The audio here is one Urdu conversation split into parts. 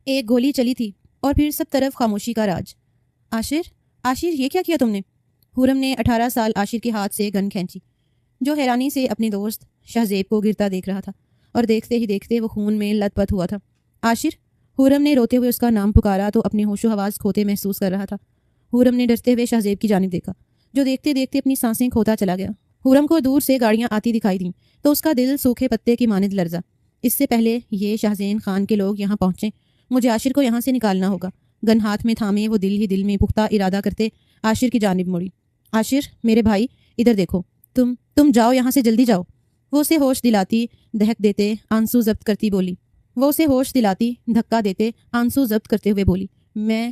ایک گولی چلی تھی اور پھر سب طرف خاموشی کا راج۔ عاشر یہ کیا تم نے؟ حورم نے 18 سال عاشر کے ہاتھ سے گن کھینچی، جو حیرانی سے اپنے دوست شہزیب کو گرتا دیکھ رہا تھا، اور دیکھتے ہی دیکھتے وہ خون میں لت پت ہوا تھا۔ عاشر! حورم نے روتے ہوئے اس کا نام پکارا تو اپنے ہوش و حواس کھوتے محسوس کر رہا تھا۔ حورم نے ڈرتے ہوئے شہزیب کی جانب دیکھا، جو دیکھتے دیکھتے اپنی سانسیں کھوتا چلا گیا۔ حورم کو دور سے گاڑیاں آتی دکھائی دیں تو اس کا دل سوکھے پتے کی مانند لرزا۔ اس سے پہلے یہ شاہزین خان کے لوگ یہاں پہنچیں، مجھے عاشر کو یہاں سے نکالنا ہوگا۔ گن ہاتھ میں تھامے وہ دل ہی دل میں پختہ ارادہ کرتے عاشر کی جانب مڑی۔ عاشر میرے بھائی ادھر دیکھو، تم جاؤ یہاں سے، جلدی جاؤ۔ وہ اسے ہوش دلاتی دہک دیتے آنسو ضبط کرتی بولی۔ دھکا دیتے آنسو ضبط کرتے ہوئے بولی، میں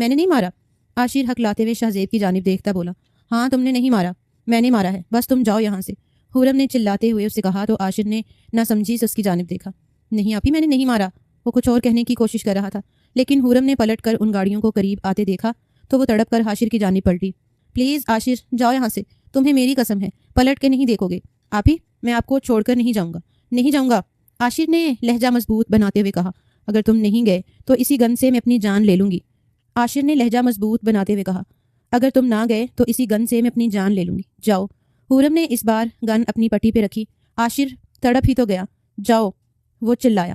نے نہیں مارا۔ عاشر ہکلاتے ہوئے شہزیب کی جانب دیکھتا بولا، ہاں تم نے نہیں مارا، میں نے مارا ہے، بس تم جاؤ یہاں سے۔ حورم نے چلاتے ہوئے اسے کہا تو عاشر نے نہ سمجھی سے اس کی جانب دیکھا۔ نہیں آپی میں نے نہیں مارا۔ وہ کچھ اور کہنے کی کوشش کر رہا تھا، لیکن حورم نے پلٹ کر ان گاڑیوں کو قریب آتے دیکھا تو وہ تڑپ کر عاشر کی جانب پلٹی۔ پلیز عاشر جاؤ یہاں سے، تمہیں میری قسم ہے، پلٹ کے نہیں دیکھو گے۔ آپی میں آپ کو چھوڑ کر نہیں جاؤں گا۔ عاشر نے لہجہ مضبوط بناتے ہوئے کہا، اگر تم نہیں گئے تو اسی گن سے میں اپنی جان لے لوں گی۔ عاشر نے لہجہ مضبوط بناتے ہوئے کہا، اگر تم نہ گئے تو اسی گن سے میں اپنی جان لے لوں گی، جاؤ۔ حورم نے اس بار گن اپنی پٹی پہ رکھی۔ عاشر تڑپ ہی تو گیا، جاؤ، وہ چلایا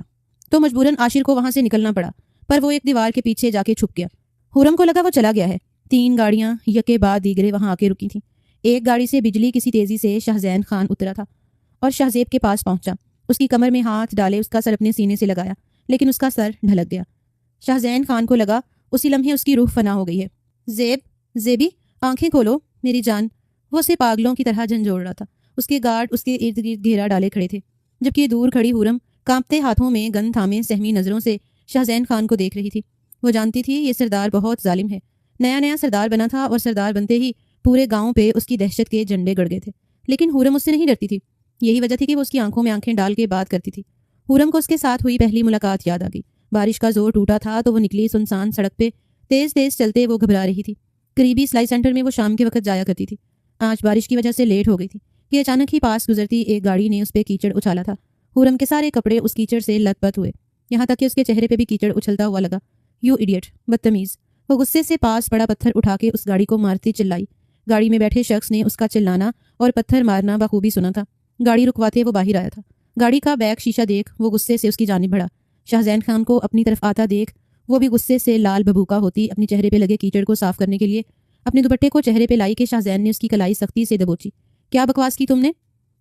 تو مجبوراً عاشر کو وہاں سے نکلنا پڑا، پر وہ ایک دیوار کے پیچھے جا کے چھپ گیا۔ حورم کو لگا وہ چلا گیا ہے۔ 3 گاڑیاں یکے بعد دیگرے وہاں آ کے رکی تھیں۔ ایک گاڑی سے بجلی کسی تیزی سے شہزین خان اترا تھا اور شہزیب کے پاس پہنچا۔ اس کی کمر میں ہاتھ ڈالے اس کا سر اپنے سینے سے لگایا، لیکن اس کا سر ڈھلک گیا۔ شہزین خان کو لگا اسی لمحے اس کی روح فنا ہو گئی ہے۔ زیبی آنکھیں کھولو میری جان۔ وہ اسے پاگلوں کی طرح جھنجھوڑ رہا تھا۔ اس کے گارڈ اس کے ارد گرد گھیرا ڈالے کھڑے تھے، جبکہ دور کھڑی حورم کانپتے ہاتھوں میں گن تھامے سہمی نظروں سے شہزین خان کو دیکھ رہی تھی۔ وہ جانتی تھی یہ سردار بہت ظالم ہے۔ نیا سردار بنا تھا اور سردار بنتے ہی پورے گاؤں پہ اس کی دہشت کے جھنڈے گڑ گئے تھے، لیکن حورم اس سے نہیں ڈرتی تھی۔ یہی وجہ تھی کہ وہ اس کی آنکھوں میں آنکھیں ڈال کے بات کرتی تھی۔ حورم کو اس کے ساتھ ہوئی پہلی ملاقات یاد آ گئی۔ بارش کا زور ٹوٹا تھا تو وہ نکلی سنسان سڑک پہ، تیز چلتے وہ گھبرا رہی تھی۔ قریبی سلائی سینٹر میں وہ شام کے وقت جایا کرتی تھی۔ آج بارش کی وجہ سے لیٹ ہو گئی تھی کہ اچانک ہی پاس گزرتی ایک گاڑی نے اس پہ کیچڑ اچھالا تھا۔ حورم کے سارے کپڑے اس کیچڑ سے لت پت ہوئے، یہاں تک کہ اس کے چہرے پہ بھی کیچڑ اچھلتا ہوا لگا۔ یو ایڈیٹ، بدتمیز! وہ غصے سے پاس پڑا پتھر اٹھا کے اس گاڑی کو مارتی چلائی۔ گاڑی میں بیٹھے شخص نے اس کا چلانا اور پتھر مارنا بخوبی سنا تھا۔ گاڑی رکواتے وہ باہر آیا تھا۔ گاڑی کا بیک شیشہ دیکھ وہ غصے سے اس کی جانب بڑھا۔ شہزین خان کو اپنی طرف آتا دیکھ وہ بھی غصے سے لال بھبوکا ہوتی اپنی چہرے پہ لگے کیچڑ کو صاف کرنے کے لیے اپنے دوپٹے کو چہرے پہ لائی کہ شہزین نے اس کی کلائی سختی سے دبوچی۔ کیا بکواس کی تم نے؟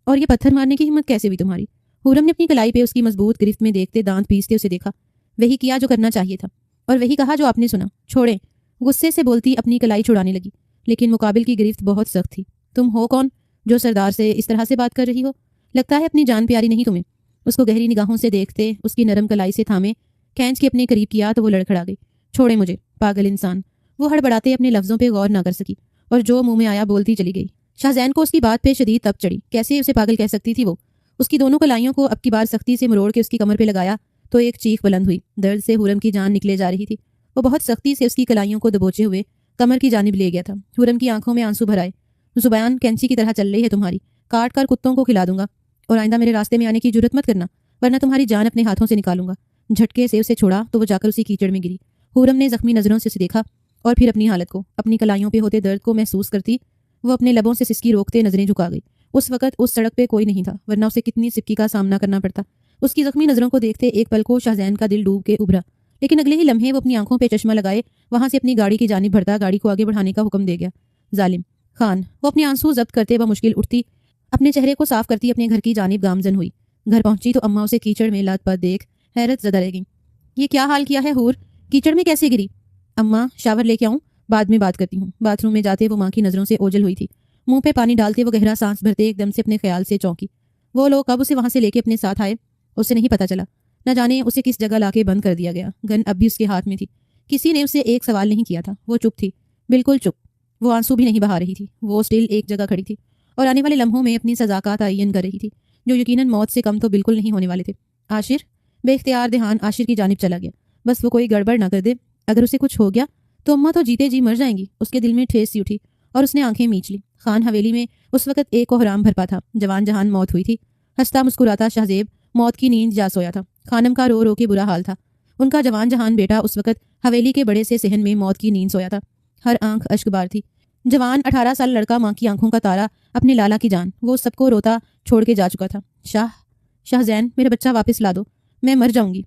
اور یہ پتھر مارنے کی ہمت کیسے ہوئی تمہاری؟ حورم نے اپنی کلائی پہ اس کی مضبوط گرفت میں دیکھتے دانت پیستے اسے دیکھا۔ وہی کیا جو کرنا چاہیے تھا، اور وہی کہا جو آپ نے سنا۔ چھوڑیں! غصے سے بولتی اپنی کلائی چھڑانے لگی، لیکن مقابل کی گرفت بہت سخت تھی۔ تم ہو کون جو سردار سے اس طرح سے بات کر رہی ہو؟ لگتا ہے اپنی جان پیاری نہیں تمہیں۔ اس کو گہری نگاہوں سے دیکھتے اس کی نرم کلائی سے تھامے کھینچ کے اپنے قریب کیا تو وہ لڑکھڑا گئی۔ چھوڑے مجھے، پاگل انسان! وہ ہڑبڑاتے اپنے لفظوں پہ غور نہ کر سکی اور جو منہ میں آیا بولتی چلی گئی۔ شہزین کو اس کی بات پہ شدید تپ چڑھی۔ کیسے اسے پاگل کہہ سکتی تھی وہ؟ اس کی دونوں کلائیوں کو اب کی بار سختی سے مروڑ کے اس کی کمر پہ لگایا تو ایک چیخ بلند ہوئی۔ درد سے حورم کی جان نکلے جا رہی تھی۔ وہ بہت سختی سے اس کی کلائیوں کو دبوچے ہوئے کمر کی جانب لے گیا تھا۔ حورم کی آنکھوں میں آنسو بھر آئے۔ زبان کینچی کی طرح چل رہی ہے تمہاری، کاٹ کر کتوں کو کھلا دوں گا، اور آئندہ میرے راستے میں آنے کی جرت مت کرنا، ورنہ تمہاری جان اپنے ہاتھوں سے نکالوں گا۔ جھٹکے سے اسے چھوڑا تو وہ جا کر اسی کیچڑ میں گری۔ حورم نے زخمی نظروں سے اسے دیکھا اور پھر اپنی حالت کو، اپنی کلائیوں پہ ہوتے درد کو محسوس کرتی وہ اپنے لبوں سے سسکی روکتے نظریں جھکا گئی۔ اس وقت اس سڑک پہ کوئی نہیں تھا، ورنہ اسے کتنی سکی کا سامنا کرنا پڑتا۔ اس کی زخمی نظروں کو دیکھتے ایک پل کو شہزین کا دل ڈوب کے ابھرا، لیکن اگلے ہی لمحے وہ اپنی آنکھوں پہ چشمہ لگائے وہاں سے اپنی گاڑی کی جانب بڑھتا گاڑی کو آگے بڑھانے کا حکم دے گیا۔ ظالم خان! وہ اپنے آنسو ضبط کرتے بمشکل اٹھتی، اپنے چہرے کو صاف کرتی اپنے گھر کی جانب گامزن ہوئی۔ گھر پہنچی تو اماں اسے کیچڑ میں لت پت دیکھ حیرت زدہ رہ گئیں۔ یہ کیا حال کیا ہے حور؟ کیچڑ میں کیسے گری؟ اماں شاور لے کے آؤں؟ بعد میں بات کرتی ہوں۔ باتھ روم میں جاتے وہ ماں کی نظروں سے اوجھل ہوئی تھی۔ منہ پہ پانی ڈالتے وہ گہرا سانس بھرتے ایک دم سے اپنے خیال سے چونکی۔ وہ لوگ کب اسے وہاں سے لے کے اپنے ساتھ آئے اسے نہیں پتا چلا۔ نہ جانے اسے کس جگہ لا کے بند کر دیا گیا۔ گن اب بھی اس کے ہاتھ میں تھی۔ کسی نے اسے ایک سوال نہیں کیا تھا۔ وہ چپ تھی، بالکل چپ۔ وہ آنسو بھی نہیں بہا رہی تھی۔ وہ سٹل ایک جگہ کھڑی تھی اور آنے والے لمحوں میں اپنی سزا کا تعین کر رہی تھی، جو یقیناً موت سے کم تو بالکل نہیں ہونے والے تھے۔ عاشر! بے اختیار دھیان عاشر کی جانب چلا گیا۔ بس وہ کوئی گڑبڑ نہ کر دے، اگر اسے کچھ ہو گیا تو اماں تو جیتے جی مر جائیں گی۔ اس کے دل میں ٹھیس سی اٹھی اور اس نے آنکھیں میچ لی۔ خان حویلی میں اس وقت ایک کوہرام بھرپا تھا۔ جوان جہان موت ہوئی تھی۔ ہنستا مسکراتا شہزیب موت کی نیند جا سویا تھا۔ خانم کا رو رو کے برا حال تھا۔ ان کا جوان جہان بیٹا اس وقت حویلی کے بڑے سے صحن میں موت کی نیند سویا تھا. ہر آنکھ اشک بار تھی. جوان 18 سال لڑکا ماں کی آنکھوں کا تارا، اپنے لالا کی جان، وہ سب کو روتا چھوڑ کے جا چکا تھا. شاہ زین، میرا بچہ واپس لا دو، میں مر جاؤں گی.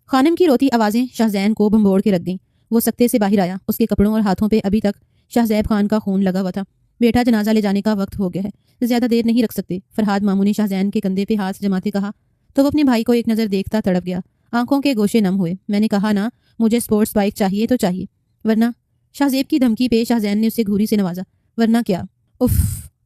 خانم کی روتی آوازیں شاہ زین کو بھنبوڑ کے رکھ گئیں. وہ سکتے سے باہر آیا. اس کے کپڑوں اور ہاتھوں پہ ابھی تک شاہ زیب خان کا خون لگا ہوا تھا. بیٹا جنازہ لے جانے کا وقت ہو گیا ہے، زیادہ دیر نہیں رکھ سکتے. فرہاد ماموں نے شاہ زین کے کندھے پہ ہاتھ جماتے کہا تو وہ اپنے بھائی کو ایک نظر دیکھتا تڑپ گیا. آنکھوں کے گوشے نم ہوئے. میں نے کہا نا مجھے سپورٹس بائک چاہیے تو چاہیے، ورنہ. شاہ زیب کی دھمکی پہ شاہ زین نے اسے گھوری سے نوازا. ورنہ کیا؟ اف،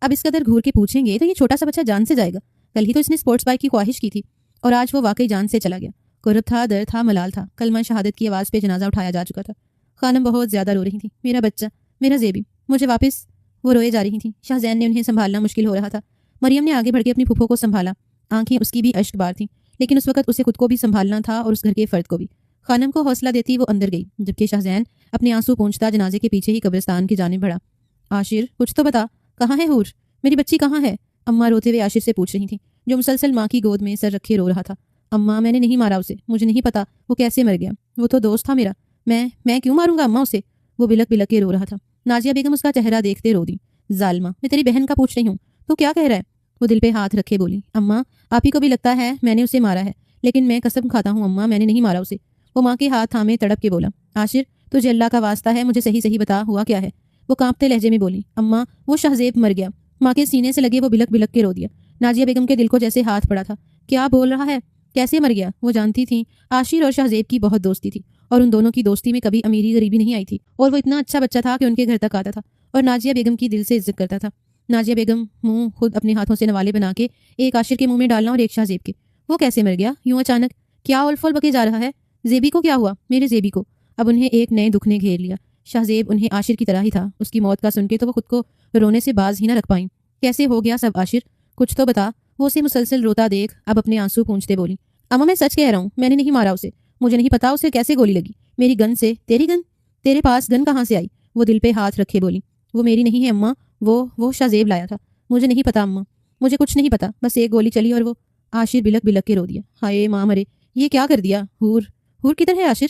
اب اس قدر گھور کے پوچھیں گے تو یہ چھوٹا سا بچہ جان سے جائے گا. کل ہی تو اس نے سپورٹس بائک کی خواہش کی تھی اور آج وہ واقعی جان سے چلا گیا. کرب تھا، درد تھا، ملال تھا. کلمہ شہادت کی آواز پہ جنازہ اٹھایا جا چکا تھا. خانم بہت زیادہ رو رہی تھی. میرا بچہ، میرا زیبی، مجھے واپس. وہ روئے جا رہی تھیں. شاہ زین نے انہیں سنبھالنا مشکل ہو رہا تھا. مریم نے آگے بڑھ کے اپنی پھپھو کو سنبھالا. آنکھیں اس کی بھی اشک بار تھیں، لیکن اس وقت اسے خود کو بھی سنبھالنا تھا اور اس گھر کے فرد کو بھی. خانم کو حوصلہ دیتی وہ اندر گئی، جبکہ شاہ زین اپنے آنسو پونچھتا جنازے کے پیچھے ہی قبرستان کی جانب بڑھا. عاشر، کچھ تو بتا، کہاں ہے حور؟ میری بچی کہاں ہے؟ اماں روتے ہوئے عاشر سے پوچھ رہی تھیں، جو مسلسل ماں کی گود میں سر رکھے رو رہا تھا. اماں، میں نے نہیں مارا اسے، مجھے نہیں پتا وہ کیسے مر گیا. وہ تو دوست تھا میرا. میں کیوں ماروں گا اماں اسے؟ وہ بلک بلک کے رو رہا تھا. نازیہ بیگم اس کا چہرہ دیکھتے رو دی. ظالمہ، میں تیری بہن کا پوچھ رہی ہوں، تو کیا کہہ رہا ہے؟ وہ دل پہ ہاتھ رکھے بولی. اماں، آپ ہی کو بھی لگتا ہے میں نے اسے مارا ہے، لیکن میں قسم کھاتا ہوں اماں، میں نے نہیں مارا اسے. وہ ماں کے ہاتھ تھامے تڑپ کے بولا. عاشر، تجھے اللہ کا واسطہ ہے مجھے صحیح بتا، ہوا کیا ہے؟ وہ کانپتے لہجے میں بولی. اماں، وہ شاہ زیب مر گیا. ماں کے سینے سے لگے وہ بلک بلک کے رو دیا. نازیہ بیگم کے دل کو جیسے ہاتھ پڑا تھا. کیا بول رہا ہے؟ کیسے مر گیا؟ وہ جانتی تھیں عاشر اور شاہ زیب کی بہت دوستی تھی، اور ان دونوں کی دوستی میں کبھی امیری غریبی نہیں آئی تھی، اور وہ اتنا اچھا بچہ تھا کہ ان کے گھر تک آتا تھا اور نازیہ بیگم کی دل سے عزت کرتا تھا. نازیہ بیگم منہ خود اپنے ہاتھوں سے نوالے بنا کے ایک عاشر کے منہ میں ڈالنا اور ایک شاہ زیب کے. وہ کیسے مر گیا یوں اچانک؟ کیا اول فول بکے جا رہا ہے؟ زیبی کو کیا ہوا؟ میرے زیبی کو. اب انہیں ایک نئے دکھ نے گھیر لیا. شاہ زیب انہیں عاشر کی طرح ہی تھا. اس کی موت کا سن کے تو وہ خود کو رونے سے باز ہی نہ رکھ پائیں. کیسے ہو گیا سب عاشر؟ کچھ تو بتا. وہ اسے مسلسل روتا دیکھ اب اپنے آنسو پونچھتے بولی. اماں، میں سچ کہہ رہا ہوں، میں نے نہیں مارا اسے. مجھے نہیں پتا اسے کیسے گولی لگی. میری گن سے. تیری گن؟ تیرے پاس گن کہاں سے آئی؟ وہ دل پہ ہاتھ رکھے بولی. وہ میری نہیں ہے اماں، وہ شاہ زیب لایا تھا. مجھے نہیں پتا اماں، مجھے کچھ نہیں پتا، بس ایک گولی چلی اور وہ. عاشر بلک بلک کے رو دیا. ہائے ماں مرے، یہ کیا کر دیا؟ ہور کدھر ہے عاشر؟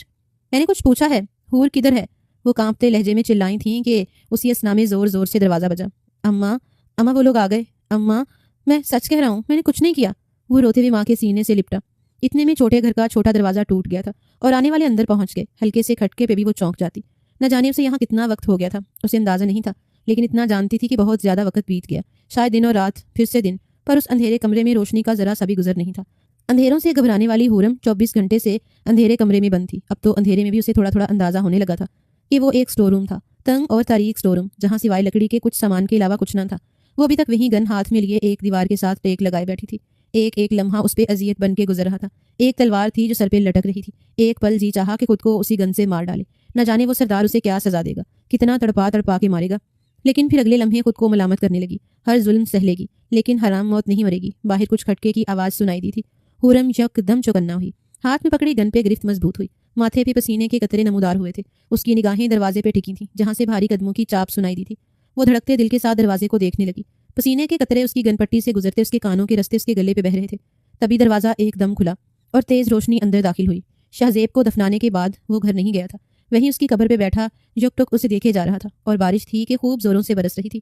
میں نے کچھ پوچھا ہے، ہور کدھر ہے؟ وہ کانپتے لہجے میں چلائی تھیں کہ اسی اسنا میں زور زور سے دروازہ بجا. اماں وہ لوگ آ گئے. اماں، میں سچ کہہ رہا ہوں، میں نے کچھ نہیں کیا. وہ روتے ہوئے ماں کے سینے سے لپٹا. اتنے میں چھوٹے گھر کا چھوٹا دروازہ ٹوٹ گیا تھا اور آنے والے اندر پہنچ گئے. ہلکے سے کھٹکے پہ بھی وہ چونک جاتی. نہ جانے اسے یہاں کتنا وقت ہو گیا تھا، اسے اندازہ نہیں تھا، لیکن اتنا جانتی تھی کہ بہت زیادہ وقت بیت گیا، شاید دن اور رات پھر سے دن. پر اس اندھیرے کمرے میں روشنی کا ذرا سا بھی گزر نہیں تھا. اندھیروں سے گھبرانے والی حورم 24 گھنٹے سے اندھیرے کمرے میں بند تھی. اب تو اندھیرے میں بھی اسے تھوڑا تھوڑا اندازہ ہونے لگا تھا کہ وہ ایک سٹور روم تھا، تنگ اور تاریک سٹور روم، جہاں سوائے لکڑی کے کچھ سامان کے علاوہ کچھ نہ تھا. وہ ابھی تک وہیں گن ہاتھ میں لیے ایک دیوار کے ساتھ ٹیک لگائے بیٹھی تھی. ایک لمحہ اس پہ اذیت بن کے گزر رہا تھا. ایک تلوار تھی جو سر پہ لٹک رہی تھی. ایک پل جی چاہا کہ خود کو اسی گن سے مار ڈالے. نہ جانے وہ سردار اسے کیا سزا دے گا، کتنا تڑپا کے مارے گا. لیکن پھر اگلے لمحے خود کو ملامت کرنے لگی. ہر ظلم سہ لے گی، لیکن حرام موت نہیں مرے گی. باہر کچھ کھٹکے کی آواز سنائی دی تھی. حورم یک دم چوکنا ہوئی. ہاتھ میں پکڑی گن پہ گرفت مضبوط ہوئی. ماتھے پہ پسینے کے قطرے نمودار ہوئے تھے. اس کی نگاہیں دروازے پہ ٹکی تھیں، جہاں سے بھاری قدموں کی چاپ سنائی دی تھی. وہ دھڑکتے دل کے ساتھ دروازے کو دیکھنے لگی. پسینے کے قطرے اس کی گن پٹی سے گزرتے اس کے کانوں کے رستے اس کے گلے پہ بہ رہے تھے. تبھی دروازہ ایک دم کھلا اور تیز روشنی اندر داخل ہوئی. شاہ زیب کو دفنانے کے بعد وہ گھر نہیں گیا تھا. وہیں اس کی قبر پہ بیٹھا جھک ٹک اسے دیکھے جا رہا تھا، اور بارش تھی کہ خوب زوروں سے برس رہی تھی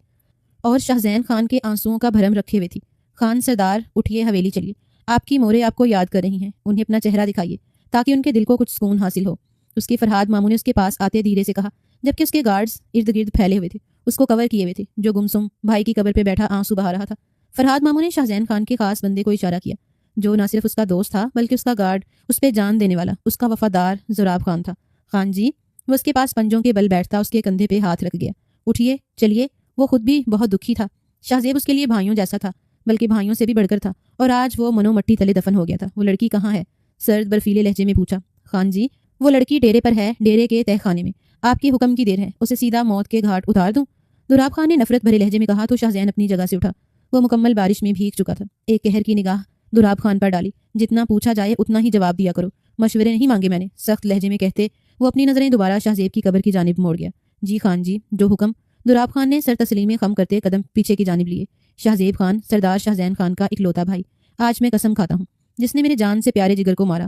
اور شاہ زین خان کے آنسوؤں کا بھرم رکھے ہوئے تھی. خان سردار، اٹھیے، حویلی چلیے. آپ کی مورے آپ کو یاد کر رہی ہیں. انہیں اپنا چہرہ دکھائیے تاکہ ان کے دل کو کچھ سکون حاصل ہو. اس کے فرہاد ماموں نے اس کے پاس آتے دھیرے سے کہا، جبکہ اس کے گارڈز ارد گرد پھیلے ہوئے تھے، اس کو کور کیے ہوئے تھے، جو گمسم بھائی کی قبر پہ بیٹھا آنسو بہا رہا تھا. فرہاد ماموں نے شاہ زین خان کے خاص بندے کو اشارہ کیا، جو نہ صرف اس کا دوست تھا بلکہ اس کا گارڈ، اس پہ جان دینے والا، اس کا وفادار زراب خان تھا. خان جی. وہ اس کے پاس پنجوں کے بل بیٹھتا اس کے کندھے پہ ہاتھ رکھ گیا. اٹھیے، چلیے. وہ خود بھی بہت دکھی تھا. شاہ زیب اس کے لیے بھائیوں جیسا تھا، بلکہ بھائیوں سے بھی بڑھ کر تھا، اور آج وہ منو مٹی تلے دفن ہو گیا تھا. وہ لڑکی کہاں ہے؟ سرد برفیلے لہجے میں پوچھا. خان جی، وہ لڑکی ڈیرے پر ہے، ڈیرے کے تہ خانے میں. آپ کے حکم کی دیر ہے، اسے سیدھا موت کے گھاٹ اتار دوں؟ دراب خان نے نفرت بھرے لہجے میں کہا تو شاہ زین اپنی جگہ سے اٹھا. وہ مکمل بارش میں بھیگ چکا تھا. ایک قہر کی نگاہ دراب خان پر ڈالی. جتنا پوچھا جائے اتنا ہی جواب دیا کرو، مشورے نہیں مانگے میں نے، سخت لہجے میں کہتے وہ اپنی نظریں دوبارہ شاہ زیب کی قبر کی جانب موڑ گیا. جی خان جی، جو حکم. دراب خان نے سر تسلیم خم کرتے قدم پیچھے کی جانب لیے. شاہ زیب خان، سردار شاہ زین خان کا اکلوتا بھائی. آج میں قسم کھاتا ہوں، جس نے میرے جان سے پیارے جگر کو مارا،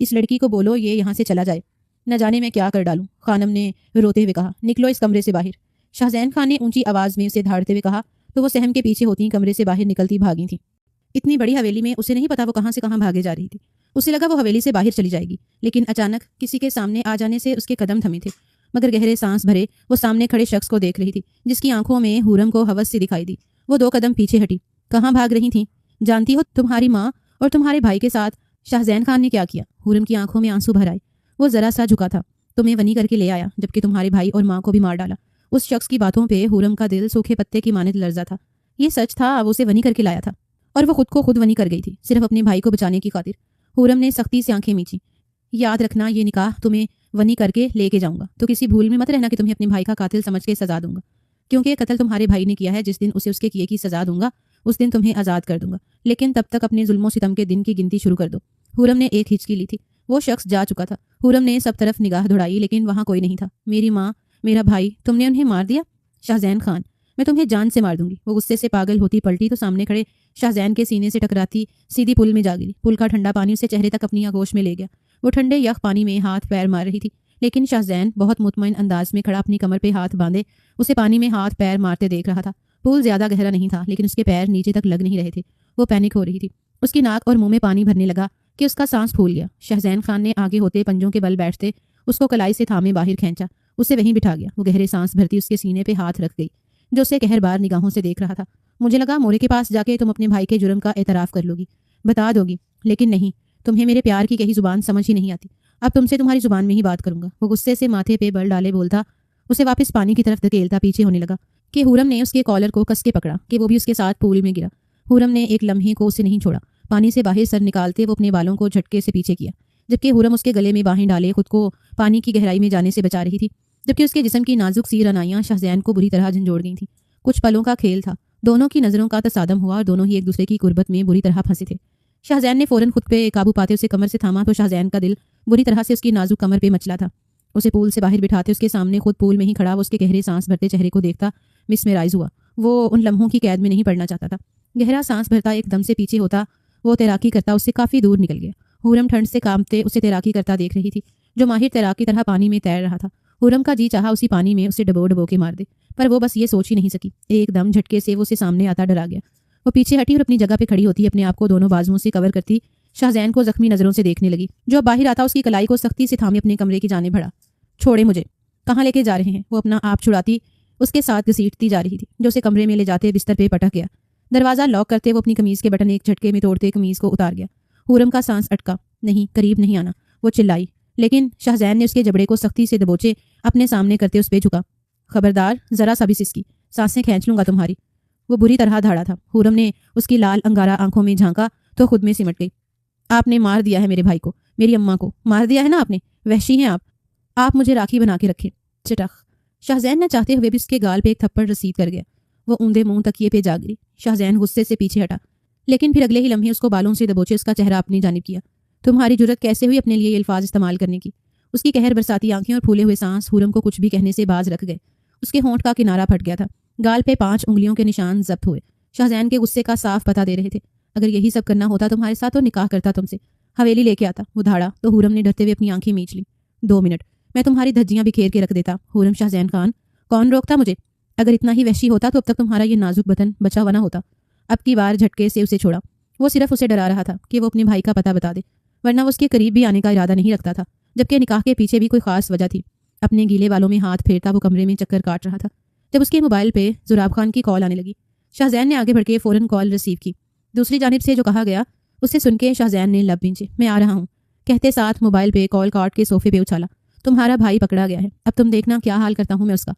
اس لڑکی کو بولو یہ یہاں سے چلا جائے، نہ جانے میں کیا کر ڈالوں۔ خانم نے روتے ہوئے کہا، نکلو اس کمرے سے باہر۔ شاہزین خان نے اونچی آواز میں اسے دھاڑتے ہوئے کہا تو وہ سہم کے پیچھے ہوتی کمرے سے باہر نکلتی بھاگی تھی۔ اتنی بڑی حویلی میں اسے نہیں پتا وہ کہاں سے کہاں بھاگے جا رہی تھی۔ اسے لگا وہ حویلی سے باہر چلی جائے گی، لیکن اچانک کسی کے سامنے آ جانے سے اس کے قدم تھمے تھے، مگر گہرے سانس بھرے وہ سامنے کھڑے شخص کو دیکھ رہی تھی جس کی آنکھوں میں حورم کو ہوس سی دکھائی دی۔ وہ 2 قدم پیچھے ہٹی۔ کہاں بھاگ رہی تھیں؟ جانتی ہو تمہاری ماں اور تمہارے بھائی کے ساتھ شاہزین خان نے کیا کیا؟ حورم کی آنکھوں میں آنسو بھر آئے۔ وہ ذرا سا جھکا تھا، تمہیں ونی کر کے لے آیا، جبکہ تمہارے بھائی اور ماں کو بھی مار ڈالا۔ اس شخص کی باتوں پہ حورم کا دل سوکھے پتے کی مانند لرزا تھا۔ یہ سچ تھا، وہ اسے ونی کر کے لایا تھا اور وہ خود کو خود ونی کر گئی تھی، صرف اپنے بھائی کو بچانے کی خاطر۔ حورم نے سختی سے آنکھیں میچی۔ یاد رکھنا، یہ نکاح تمہیں ونی کر کے لے کے جاؤں گا، تو کسی بھول میں مت رہنا کہ تمہیں اپنے بھائی کا قاتل سمجھ کے سزا دوں گا، کیونکہ قتل تمہارے بھائی نے کیا ہے۔ جس دن اسے اس کے کیے کی سزا دوں گا اس دن تمہیں آزاد کر دوں گا، لیکن تب تک اپنے ظلم و ستم کے دن کی گنتی شروع کر دو۔ حورم نے ایک ہچکی لی تھی، وہ شخص جا چکا تھا۔ حورم نے سب طرف نگاہ دوڑائی، لیکن وہاں کوئی نہیں تھا۔ میری ماں، میرا بھائی، تم نے انہیں مار دیا؟ شاہزین خان، میں تمہیں جان سے مار دوں گی۔ وہ غصے سے پاگل ہوتی پلٹی تو سامنے کھڑے شاہزین کے سینے سے ٹکراتی سیدھی پل میں جا گری۔ پل کا ٹھنڈا پانی اسے چہرے تک اپنی آغوش میں لے گیا۔ وہ ٹھنڈے یخ پانی میں ہاتھ پیر مار رہی تھی، لیکن شاہزین بہت مطمئن انداز میں کھڑا اپنی کمر پہ ہاتھ باندھے اسے پانی میں ہاتھ پیر مارتے دیکھ رہا تھا۔ پل زیادہ گہرا نہیں تھا، لیکن اس کے پیر نیچے تک لگ نہیں رہے تھے۔ وہ پینک ہو رہی تھی۔ اس کی ناک اور منہ میں پانی بھرنے لگا کہ اس کا سانس پھول گیا۔ شاہزین خان نے آگے ہوتے پنجوں کے بل بیٹھتے اس کو کلائی سے تھامے باہر کھینچا، اسے وہیں بٹھا گیا۔ وہ گہرے سانس بھرتی اس کے سینے پہ ہاتھ رکھ گئی، جو اسے قہر بار نگاہوں سے دیکھ رہا تھا۔ مجھے لگا مورے کے پاس جا کے تم اپنے بھائی کے جرم کا اعتراف کر لو گی، بتا دو گی، لیکن نہیں، تمہیں میرے پیار کی کہی زبان سمجھ ہی نہیں آتی۔ اب تم سے تمہاری زبان میں ہی بات کروں گا۔ وہ غصے سے ماتھے پہ بل ڈالے بولتا اسے واپس پانی کی طرف دھکیلتا پیچھے ہونے لگا کہ حورم نے اس کے کالر کو کس کے پکڑا کہ وہ بھی اس کے ساتھ پول میں گرا۔ حورم نے ایک لمحے کو اسے نہیں چھوڑا۔ پانی سے باہر سر نکالتے وہ اپنے بالوں کو جھٹکے سے پیچھے کیا، جبکہ حورم اس کے گلے میں باہیں ڈالے خود کو پانی کی گہرائی میں جانے سے بچا رہی تھی، جبکہ اس کے جسم کی نازک سی رنائیاں شاہزین کو بری طرح جھنجھوڑ گئی تھیں۔ کچھ پلوں کا کھیل تھا، دونوں کی نظروں کا تصادم ہوا اور دونوں ہی ایک دوسرے کی قربت میں بری طرح پھنسے تھے۔ شاہزین نے فوراً خود پہ قابو پاتے اسے کمر سے تھاما تو شاہزین کا دل بری طرح سے اس کی نازک کمر پہ مچلا تھا۔ اسے پول سے باہر بٹھاتے اس کے سامنے خود پول میں ہی کھڑا وہ اس کے گہرے سانس بھرتے چہرے کو دیکھتا مسمرائز ہوا۔ وہ ان لمحوں کی قید میں نہیں پڑنا چاہتا تھا۔ گہرا سانس بھرتا ایک دم سے پیچھے ہوتا وہ تیراکی کرتا اس سے کافی دور نکل گیا۔ حورم ٹھنڈ سے کانپتے اسے تیراکی کرتا دیکھ رہی تھی، جو ماہر تیراک کی طرح پانی میں تیر رہا تھا۔ حورم کا جی چاہا اسی پانی میں اسے ڈبو ڈبو کے مار دے، پر وہ بس یہ سوچ ہی نہیں سکی۔ ایک دم جھٹکے سے وہ اسے سامنے آتا ڈرا گیا۔ وہ پیچھے ہٹی اور اپنی جگہ پہ کھڑی ہوتی اپنے آپ کو دونوں بازوؤں سے کور کرتی شاہزین کو زخمی نظروں سے دیکھنے لگی، جو باہر آتا اس کی کلائی کو سختی سے تھامے اپنے کمرے کی جانب بڑھا۔ چھوڑے مجھے، کہاں لے کے جا رہے ہیں؟ وہ اپنا آپ چھڑاتی اس کے ساتھ گھسیٹتی جا رہی تھی، جو اسے کمرے میں لے جاتے بستر پہ پٹک گیا۔ دروازہ لاک کرتے وہ اپنی قمیض کے بٹن ایک جھٹکے میں توڑتے قمیض کو اتار گیا۔ حورم کا سانس اٹکا۔ نہیں، قریب نہیں آنا، وہ چلائی، لیکن شاہزین نے اس کے جبڑے کو سختی سے دبوچے اپنے سامنے کرتے اس پہ جھکا۔ خبردار، ذرا سا بھی سسکی، سانسیں کھینچ لوں گا تمہاری۔ وہ بری طرح دھاڑا تھا۔ حورم نے اس کی لال انگارہ آنکھوں میں جھانکا تو خود میں سمٹ گئی۔ آپ نے مار دیا ہے میرے بھائی کو، میری اماں کو مار دیا ہے نا آپ نے، وحشی ہیں آپ مجھے راکھی بنا کے رکھے۔ چٹخ۔ شاہزین نہ چاہتے ہوئے بھی اس کے گال پہ ایک تھپڑ رسید کر گیا۔ وہ اوندے منہ تکیے پہ جا گری۔ شاہزین غصے سے پیچھے ہٹا، لیکن پھر اگلے ہی لمحے اس کو بالوں سے دبوچے اس کا چہرہ اپنی جانب کیا۔ تمہاری جرت کیسے ہوئی اپنے لیے یہ الفاظ استعمال کرنے کی؟ اس کی قہر برساتی آنکھیں اور پھولے ہوئے سانس حورم کو کچھ بھی کہنے سے باز رکھ گئے۔ اس کے ہونٹ کا کنارہ پھٹ گیا تھا، گال پہ 5 انگلیوں کے نشان ضبط ہوئے۔ شاہزین کے غصے کا صاف پتہ دے رہے تھے۔ اگر یہی سب کرنا ہوتا تمہارے ساتھ تو نکاح کرتا تم سے، حویلی لے کے آتا۔ وہ دھاڑا تو حورم نے ڈرتے ہوئے اپنی آنکھیں میچ لی۔ 2 منٹ، میں تمہاری دھجیاں بکھیر کے رکھ دیتا۔ حورم شاہزین خان، کون روکتا مجھے؟ اگر اتنا ہی وحشی ہوتا تو اب تک تمہارا یہ نازک بدن بچا ہوا نہ ہوتا۔ اب کی بار جھٹکے سے اسے چھوڑا۔ وہ صرف اسے ڈرا رہا تھا کہ وہ اپنے بھائی کا پتہ بتا دے، ورنہ وہ اس کے قریب بھی آنے کا ارادہ نہیں رکھتا تھا، جبکہ نکاح کے پیچھے بھی کوئی خاص وجہ تھی۔ اپنے گیلے والوں میں ہاتھ پھیرتا وہ کمرے میں چکر کاٹ رہا تھا جب اس کے موبائل پہ زراب خان کی کال آنے لگی۔ شاہزین نے آگے بڑھ کے فوراً کال ریسیو کی۔ دوسری جانب سے جو کہا گیا اسے سن کے شاہزین نے لب بھینچے۔ میں آ رہا ہوں کہتے ساتھ موبائل پہ کال کاٹ کے صوفے پہ اچھالا۔ تمہارا بھائی پکڑا گیا ہے، اب تم دیکھنا کیا حال کرتا ہوں میں اس کا۔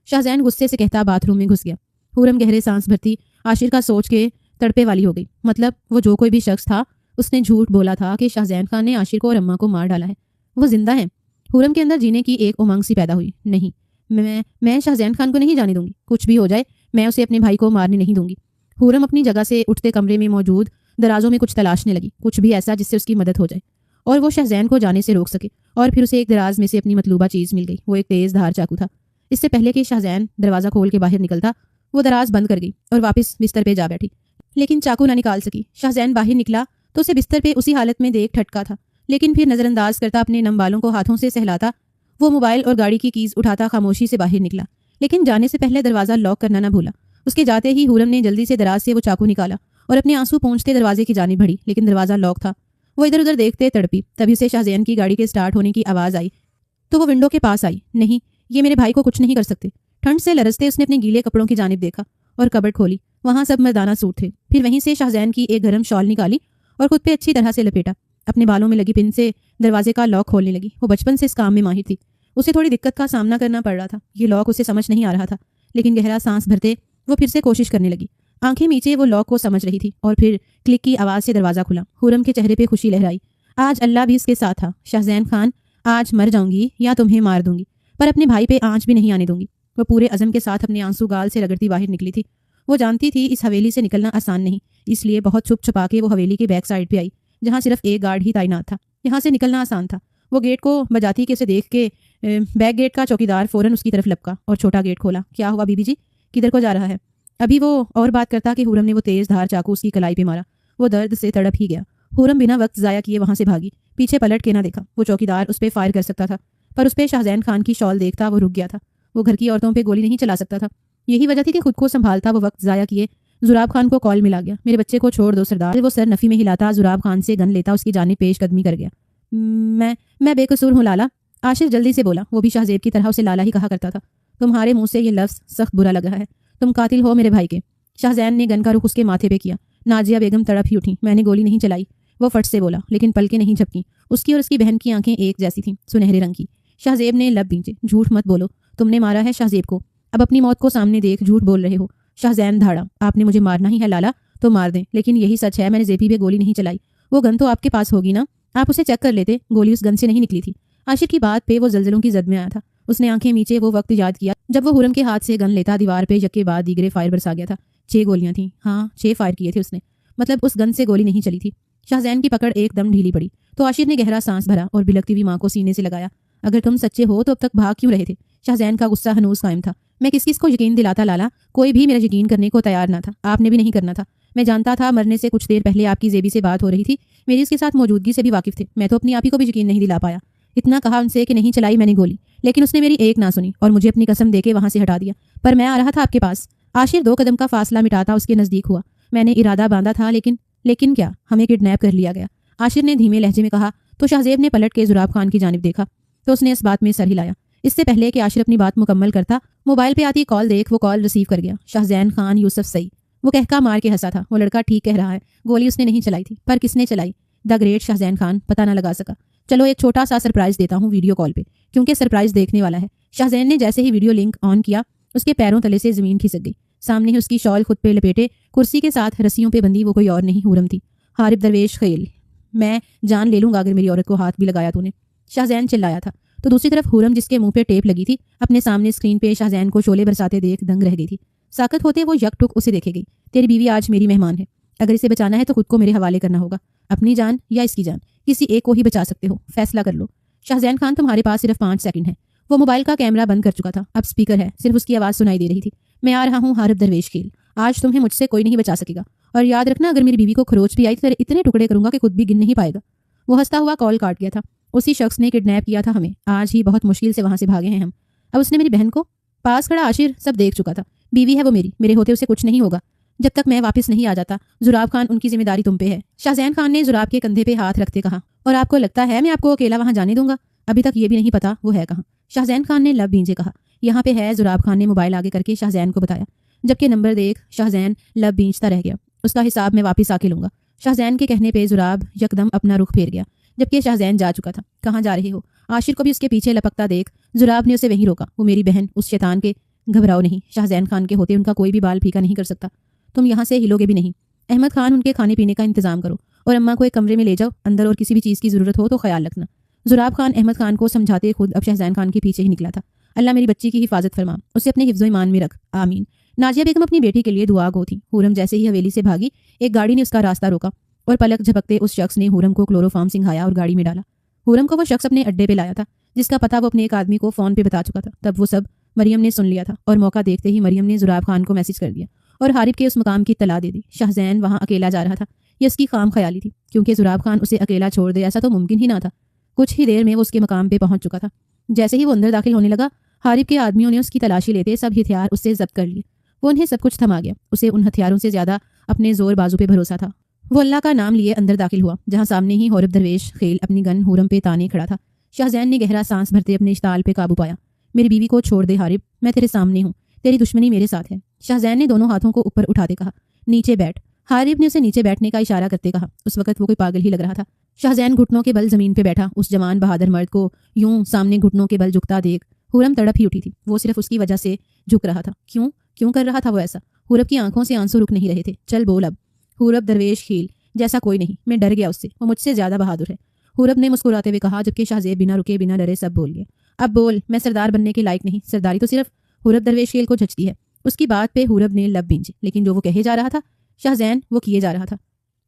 شاہزین غصے سے کہتا باتھ روم میں گھس گیا۔ حورم گہرے سانس بھرتی عاشر کا سوچ کے تڑپے والی ہو گئی۔ مطلب وہ جو کوئی بھی شخص تھا اس نے جھوٹ بولا تھا کہ شاہزین خان نے عاشر کو اور اماں کو مار ڈالا ہے، وہ زندہ ہے۔ حورم کے اندر جینے کی ایک امنگ سی پیدا ہوئی۔ نہیں، میں شاہزین خان کو نہیں جانے دوں گی، کچھ بھی ہو جائے میں اسے اپنے بھائی کو مارنے نہیں دوں گی۔ حورم اپنی جگہ سے اٹھتے کمرے میں موجود درازوں میں کچھ تلاشنے لگی، کچھ بھی ایسا جس سے اس کی مدد ہو جائے اور وہ شاہزین کو جانے سے روک سکے۔ اور پھر اسے ایک دراز میں سے اپنی مطلوبہ چیز مل گئی۔ وہ ایک تیز دھار چاقو تھا۔ اس سے پہلے کہ شاہزین دروازہ کھول کے باہر نکلتا وہ دراز بند کر گئی اور واپس بستر پہ جا بیٹھی، لیکن چاقو نہ نکال سکی۔ شاہزین باہر نکلا تو اسے بستر پہ اسی حالت میں دیکھ ٹھٹکا تھا، لیکن پھر نظر انداز کرتا اپنے نم بالوں کو ہاتھوں سے سہلاتا وہ موبائل اور گاڑی کی کیز اٹھاتا خاموشی سے باہر نکلا، لیکن جانے سے پہلے دروازہ لاک کرنا نہ بھولا۔ اس کے جاتے ہی حورم نے جلدی سے دراز سے وہ چاقو نکالا اور اپنے آنسو پونچھتے دروازے کی جانب بڑھی، لیکن دروازہ لاک تھا۔ وہ ادھر ادھر دیکھتے تڑپی، تبھی اسے شاہزین کی گاڑی کے سٹارٹ ہونے کی آواز آئی تو وہ ونڈو کے پاس آئی۔ نہیں، یہ میرے بھائی کو کچھ نہیں کر سکتے۔ ٹھنڈ سے لرزتے اس نے اپنے گیلے کپڑوں کی جانب دیکھا اور کبڈ کھولی، وہاں سب مردانہ سوٹ تھے۔ پھر وہیں سے شاہزین کی ایک گرم شال نکالی اور خود پہ اچھی طرح سے لپیٹا، اپنے بالوں میں لگی پن سے دروازے کا لاک کھولنے لگی۔ وہ بچپن سے اس کام میں ماہر تھی، اسے تھوڑی دقت کا سامنا کرنا پڑ رہا تھا، یہ لاک اسے سمجھ نہیں آ رہا تھا، لیکن گہرا سانس بھرتے وہ پھر سے کوشش کرنے لگی۔ آنکھیں میچے وہ لاک کو سمجھ رہی تھی اور پھر کلک کی آواز سے دروازہ کھلا۔ حورم کے چہرے پہ خوشی لہرائی، آج اللہ بھی اس کے ساتھ تھا۔ شاہزین خان، آج مر جاؤں گی یا تمہیں مار دوں گی، پر اپنے بھائی پہ آنچ بھی نہیں آنے دوں گی۔ وہ پورے عزم کے ساتھ اپنے آنسو گال سے رگڑتی باہر نکلی تھی۔ وہ جانتی تھی اس حویلی سے نکلنا آسان نہیں، اس لیے بہت چھپ چھپا کے وہ حویلی کے بیک سائڈ پہ آئی جہاں صرف ایک گارڈ ہی تعینات تھا۔ یہاں سے نکلنا آسان تھا۔ وہ گیٹ کو بجاتی کہ اسے دیکھ کے بیک گیٹ کا چوکیدار فوراً اس کی طرف لپکا اور چھوٹا گیٹ کھولا۔ کیا ہوا بی بی جی، کدھر کو جا رہا ہے؟ ابھی وہ اور بات کرتا کہ حورم نے وہ تیز دھار چاقو اس کی کلائی پہ مارا۔ وہ درد سے تڑپ ہی گیا۔ حورم بنا وقت ضائع کیے وہاں سے بھاگی، پیچھے پلٹ کے نہ دیکھا۔ وہ چوکیدار اس پہ فائر کر سکتا تھا، پر اس پہ شاہزین خان کی شال دیکھتا وہ رک گیا تھا۔ وہ گھر کی عورتوں پہ گولی نہیں چلا سکتا تھا، یہی وجہ تھی کہ خود کو سنبھالتا وہ وقت ضائع کیے۔ زراب خان کو کال ملا گیا، میرے بچے کو چھوڑ دو سردار۔ وہ سر نفی میں ہلاتا زراب خان سے گن لیتا اس کی جانب پیش قدمی کر گیا۔ میں بے قصور ہوں لالا، عاشر جلدی سے بولا، وہ بھی شاہزیب کی طرح اسے لالا ہی کہا کرتا تھا۔ تمہارے منہ سے یہ لفظ سخت برا لگ رہا ہے، تم قاتل ہو میرے بھائی کے۔ شاہزین نے گن کا رخ اس کے ماتھے پہ کیا۔ نازیہ بیگم تڑپ ہی اٹھی، میں نے گولی نہیں چلائی، وہ فٹ سے بولا، لیکن پلکیں نہیں جھپکیں۔ اس کی اور اس کی بہن کی آنکھیں ایک جیسی تھیں، سنہرے رنگ کی۔ شاہزیب نے لب بھینچے، جھوٹ مت بولو، تم نے مارا ہے شاہزیب کو، اب اپنی موت کو سامنے دیکھ جھوٹ بول رہے ہو۔ شاہزین دھاڑا، آپ نے مجھے مارنا ہی ہے لالا تو مار دیں، لیکن یہی سچ ہے میں نے زیپی پہ گولی نہیں چلائی۔ وہ گن تو آپ کے پاس ہوگی نا، آپ اسے چیک کر لیتے، گولی اس گن سے نہیں نکلی تھی۔ عاشر کی بات پہ وہ زلزلوں کی زد میں آیا تھا۔ اس نے آنکھیں میچے وہ وقت یاد کیا جب وہ حورم کے ہاتھ سے گن لیتا دیوار پہ یک کے بعد دیگرے فائر برسا گیا تھا۔ 6 گولیاں تھیں، ہاں 6 فائر کیے تھے اس نے، مطلب اس گن سے گولی نہیں چلی تھی۔ شاہزین کی پکڑ ایک دم ڈھیلی پڑی تو عاشر نے گہرا سانس بھرا اور بلکتی ہوئی ماں کو سینے سے لگایا۔ اگر تم سچے ہو تو اب تک بھاگ کیوں رہے تھے؟ شاہزین کا غصہ ہنوز قائم تھا۔ میں کس کو یقین دلاتا لالا، کوئی بھی میرا یقین کرنے کو تیار نہ تھا، آپ نے بھی نہیں کرنا تھا۔ میں جانتا تھا مرنے سے کچھ دیر پہلے آپ کی زیبی سے بات ہو رہی تھی، میری اس کے ساتھ موجودگی سے بھی واقف تھے، میں تو اپنی آپ ہی کو بھی یقین نہیں دلا پایا۔ اتنا کہا ان سے کہ نہیں چلائی میں نے گولی، لیکن اس نے میری ایک نہ سنی اور مجھے اپنی قسم دے کے وہاں سے ہٹا دیا، پر میں آ رہا تھا آپ کے پاس۔ عاشر 2 قدم کا فاصلہ مٹاتا اس کے نزدیک ہوا۔ میں نے ارادہ باندھا تھا، لیکن کیا؟ ہمیں کڈنیپ کر لیا گیا، عاشر نے دھیمے لہجے میں کہا۔ تو شاہزیب نے پلٹ کے زراب خان کی جانب دیکھا تو اس نے اس بات میں سر ہلایا۔ اس سے پہلے کہ عاشر اپنی بات مکمل کرتا، موبائل پہ آتی کال دیکھ وہ کال ریسیو کر گیا۔ شاہزین خان یوسف سعید۔ وہ کہکا مار کے ہنسا تھا، وہ لڑکا ٹھیک کہہ رہا ہے، گولی اس نے نہیں چلائی تھی، پر کس نے چلائی؟ دا گریٹ شاہزین خان پتہ نہ لگا سکا۔ چلو ایک چھوٹا سا سرپرائز دیتا ہوں ویڈیو کال پہ، کیونکہ سرپرائز دیکھنے والا ہے۔ شاہزین نے جیسے ہی ویڈیو لنک آن کیا، اس کے پیروں تلے سے زمین کھسک گئی۔ سامنے ہی اس کی شال خود پہ لپیٹے کرسی کے ساتھ رسیوں پہ بندی وہ کوئی اور نہیں حورم تھی، حارب درویش خیل۔ میں جان لے لوں گا اگر میری عورت کو ہاتھ بھی لگایا تو نے، شاہزین چلایا تھا۔ تو دوسری طرف حورم جس کے منہ پہ ٹیپ لگی تھی، اپنے سامنے اسکرین پہ شاہزین کو شعلے برساتے دیکھ دنگ رہ گئی تھی۔ ساکت ہوتے وہ یک ٹک اسے دیکھے گئی۔ تیری بیوی آج میری مہمان ہے، اگر اسے بچانا ہے تو خود کو میرے حوالے کرنا ہوگا، اپنی جان یا اس کی جان، کسی ایک کو ہی بچا سکتے ہو، فیصلہ کر لو۔ شاہزین خان تمہارے پاس صرف 5 سیکنڈ ہے۔ وہ موبائل کا کیمرہ بند کر چکا تھا، اب سپیکر ہے، صرف اس کی آواز سنائی دے رہی تھی۔ میں آ رہا ہوں حارب درویش کھیل، آج تمہیں مجھ سے کوئی نہیں بچا سکے گا، اور یاد رکھنا اگر میری بیوی کو خروچ بھی آئی تو اتنے ٹکڑے کروں گا کہ خود بھی گن نہیں پائے گا۔ وہ ہنستا ہوا کال کاٹ گیا تھا۔ اسی شخص نے کڈنیپ کیا تھا ہمیں، آج ہی بہت مشکل سے وہاں سے بھاگے ہیں ہم۔ اب اس نے میری بہن کو، پاس کھڑا عاشر سب دیکھ چکا تھا، بیوی ہے وہ میرے ہوتے اسے کچھ نہیں ہوگا جب تک میں واپس نہیں آ جاتا۔ زراب خان ان کی ذمہ داری تم پہ ہے، شاہزین خان نے زراب کے کندھے پہ ہاتھ رکھتے کہا۔ اور آپ کو لگتا ہے میں آپ کو اکیلا وہاں جانے دوں گا؟ ابھی تک یہ بھی نہیں پتا وہ ہے کہاں۔ شاہزین خان نے لب بھینجے کہا، یہاں پہ ہے۔ زراب خان نے موبائل آگے کر کے شاہزین کو بتایا، جبکہ نمبر دیکھ شاہزین لب بھینجتا رہ گیا۔ اس کا حساب میں واپس آ کے لوں گا۔ شاہزین کے کہنے پہ زراب یکدم اپنا رخ پھیر گیا، جبکہ شاہزین جا چکا تھا۔ کہاں جا رہے ہو؟ عاشر کو بھی اس کے پیچھے لپکتا دیکھ زراب نے اسے وہیں روکا۔ وہ میری بہن، اس شیطان کے، گھبراؤ نہیں، شاہزین خان کے ہوتے ان کا کوئی بھی بال پھیکا نہیں کر سکتا، تم یہاں سے ہلو گے بھی نہیں۔ احمد خان ان کے کھانے پینے کا انتظام کرو اور اماں کو ایک کمرے میں لے جاؤ اندر، اور کسی بھی چیز کی ضرورت ہو تو خیال رکھنا۔ زراب خان احمد خان کو سمجھاتے خود اب شاہزین خان کے پیچھے ہی نکلا تھا۔ اللہ میری بچی کی حفاظت فرما، اسے اپنے حفظ و ایمان میں رکھ، آمین۔ نازیہ بیگم اپنی بیٹی کے لیے دعا گو تھی۔ حورم جیسے ہی حویلی سے بھاگی، ایک گاڑی نے اس کا راستہ روکا اور پلک جھپکتے اس شخص نے حورم کو کلوروفارم سنگھایا اور گاڑی میں ڈالا۔ حورم کو وہ شخص اپنے اڈے پہ لایا تھا جس کا پتہ وہ اپنے ایک آدمی کو فون پہ بتا چکا تھا۔ تب وہ سب مریم نے سن لیا تھا اور موقع دیکھتے ہی مریم نے زراب خان کو میسج کر دیا اور حارب کے اس مقام کی اطلاع دے دی۔ شاہزین وہاں اکیلا جا رہا تھا، یہ اس کی خام خیالی تھی، کیونکہ زراب خان اسے اکیلا چھوڑ دے ایسا تو ممکن ہی نہ تھا۔ کچھ ہی دیر میں وہ اس کے مقام پہ پہنچ چکا تھا۔ جیسے ہی وہ اندر داخل ہونے لگا، حارب کے آدمیوں نے اس کی تلاشی لیتے سب ہتھیار اس سے ضبط کر لیے۔ وہ انہیں سب کچھ تھما گیا۔ اسے ان ہتھیاروں سے زیادہ اپنے زور بازو پہ بھروسہ تھا۔ وہ اللہ کا نام لیے اندر داخل ہوا، جہاں سامنے ہی حورب درویش خیل اپنی گن حورم پہ تانے کھڑا تھا۔ شاہزین نے گہرا سانس بھرتے اپنے اشتعال پہ قابو پایا۔ میری بیوی کو چھوڑ دے حارب، میں تیرے سامنے ہوں، تیری دشمنی میرے ساتھ ہے۔ شاہزین نے دونوں ہاتھوں کو اوپر اٹھاتے کہا، نیچے بیٹھ۔ حارب نے اسے نیچے بیٹھنے کا اشارہ کرتے کہا۔ اس وقت وہ کوئی پاگل ہی لگ رہا تھا۔ شاہزین گھٹنوں کے بل زمین پہ بیٹھا۔ اس جوان بہادر مرد کو یوں سامنے گھٹنوں کے بل جھکتا دیکھ حورم تڑپ ہی اٹھی تھی۔ وہ صرف اس کی وجہ سے جھک رہا تھا۔ کیوں کر رہا تھا وہ ایسا؟ حورب کی آنکھوں سے آنسو رک نہیں رہے تھے۔ چل بول اب۔ حورب درویش خیل جیسا کوئی نہیں، میں ڈر گیا اس سے، وہ مجھ سے زیادہ بہادر ہے۔ حورب نے مسکراتے ہوئے کہا، جبکہ شاہزیب بنا رکے بنا ڈرے سب بول گیا۔ اب بول، میں سردار بننے کے لائق نہیں، سرداری تو صرف حورب درویش خیل کو جھچتی ہے۔ اس کی بات پہ حورب نے لب بھینجے، لیکن جو وہ کہے جا رہا تھا شاہزین وہ کیے جا رہا تھا۔